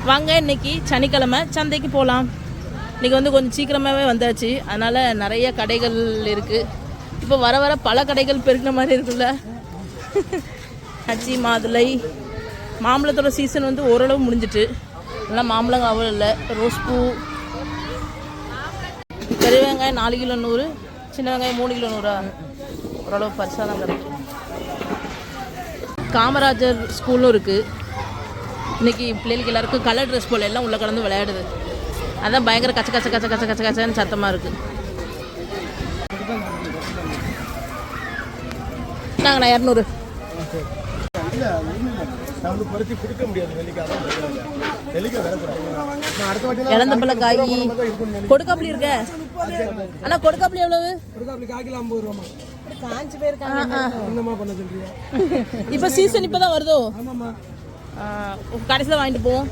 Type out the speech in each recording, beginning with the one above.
வாங்க இன்னைக்கு சனிக்கிழமை சந்தைக்கு போகலாம். இன்றைக்கி வந்து கொஞ்சம் சீக்கிரமாகவே வந்தாச்சு. அதனால் நிறைய கடைகள் இருக்குது. இப்போ வர வர பல கடைகள் பெருக்கின மாதிரி இருக்குல்ல. அச்சி மாதுளை மாம்பழத்தோட சீசன் வந்து ஓரளவு முடிஞ்சிட்டு. எல்லாம் மாம்பழம் அவ்வளோ இல்லை. ரோஸ் பூ, பெரிய வெங்காயம் 4 கிலோ 100, சின்ன வெங்காயம் 3 கிலோ 100. ஓரளவு பரிசாக தான் கிடைக்கும். காமராஜர் ஸ்கூலும் இருக்குது. இன்றைக்கி பிள்ளைகளுக்கு எல்லாருக்கும் கலர் ட்ரெஸ் போல் எல்லாம் உள்ளே கலந்து விளையாடுது. அதான் பயங்கர கச்ச கச்ச கச்ச கச்ச கச்ச கச்சன்னு சத்தமாக இருக்குது. நாங்கண்ணா 200. இளந்தப்பழ காய் கொடுக்காப்புளி இருக்க. அண்ணா கொடுக்காப்புளி எவ்வளவு? இப்ப சீசன் இப்பதான் வருதோ? கடைசியில் வாங்கிட்டு போவோம்.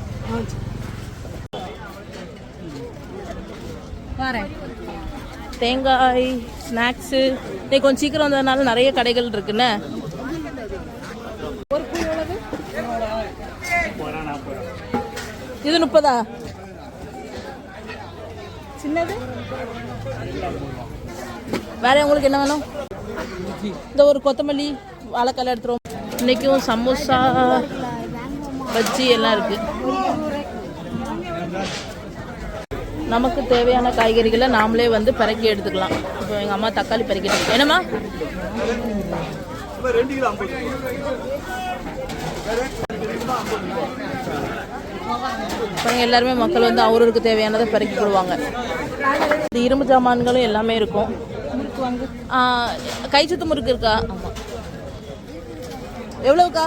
தேங்காய் ஸ்நாக்ஸு இன்னைக்கு கொஞ்சம் சீக்கிரம் வந்ததுனால நிறைய கடைகள் இருக்குன்னு. இது 30. சின்னது வேற உங்களுக்கு என்ன வேணும்? இந்த ஒரு கொத்தமல்லி வாழைக்காய் எடுத்துருவோம். இன்னைக்கும் சமோசா பஜ்ஜி எல்லாம் இருக்கு. நமக்கு தேவையான காய்கறிகளை நாமளே வந்து பறக்கி எடுத்துக்கலாம். இப்போ எங்கள் அம்மா தக்காளி பறக்கிட்டு என்னம்மா இப்போ எல்லாருமே மக்கள் வந்து அவருக்கு தேவையானதை பறக்கி போடுவாங்க. இது இரும்பு ஜாமான்களும் எல்லாமே இருக்கும். கை சுத்து முறுக்கு இருக்கா? ஆமாம். எவ்வளோக்கா?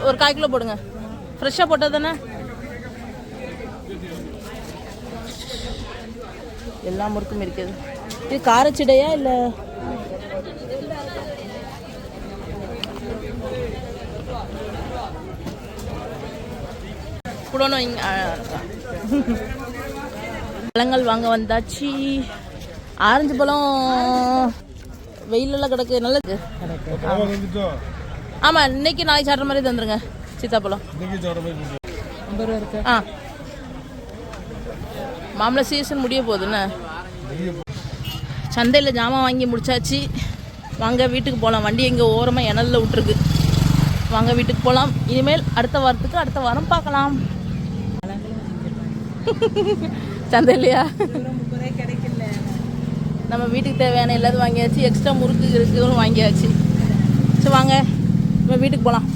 ஒரு 1/4 கிலோ போடுங்க. ஃப்ரெஷ்ஷாக போட்டால் தானே. எல்லா முறுக்கும் இருக்குது. இது காரச்சிடையா இல்லை? குடணும். பழங்கள் வாங்க வந்தாச்சு. ஆரஞ்சு பழம் வெயிலெல்லாம் கிடக்கு. நல்லது. ஆமாம், இன்னைக்கு நாளைக்கு சாப்பிட்ற மாதிரி தந்துருங்க. சீத்தாப்பழம் மாம்பழ சீசன் முடிய போகுதுன்னு சந்தையில் ஜாமான் வாங்கி முடிச்சாச்சு. வாங்க வீட்டுக்கு போகலாம். வண்டி எங்கே ஓரமாக இணலில் விட்டுருக்கு. வாங்க வீட்டுக்கு போகலாம். இனிமேல் அடுத்த வாரத்துக்கு அடுத்த வாரம் பார்க்கலாம். சந்தையிலையா? நம்ம வீட்டுக்கு தேவையான எல்லாத்தையும் வாங்கியாச்சு. எக்ஸ்ட்ரா முறுக்கு இருக்குன்னு வாங்கியாச்சு. சரி வாங்க நம்ம வீட்டுக்கு போகலாம்.